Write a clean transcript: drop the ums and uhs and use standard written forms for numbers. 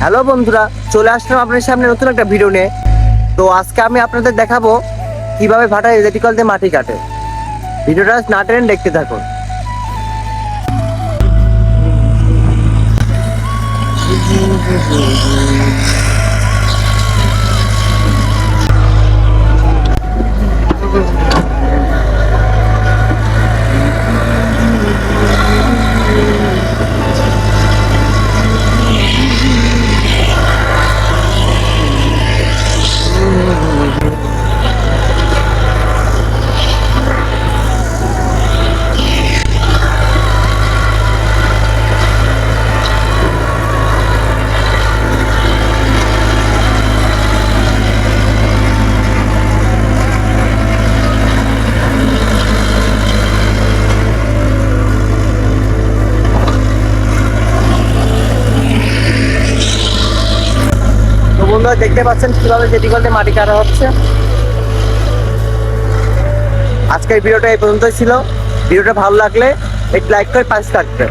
Hello বন্ধুরা, চলে আসলাম আপনার সামনে নতুন একটা ভিডিও নিয়ে। তো আজকে আমি আপনাদের দেখাবো কিভাবে ভাটা ইলেকট্রিক্যাল দিয়ে মাটি কাটে। ভিডিওটা না টেনে দেখতে থাকুন। তো বন্ধুরা, দেখতে পাচ্ছেন কিভাবে ইলেকট্রিক্যাল দিয়ে মাটি কাটা হচ্ছে। আজকের ভিডিওটা এই পর্যন্তই ছিল। ভিডিওটা ভালো লাগলে একটু লাইক করে পাশে থাকবেন।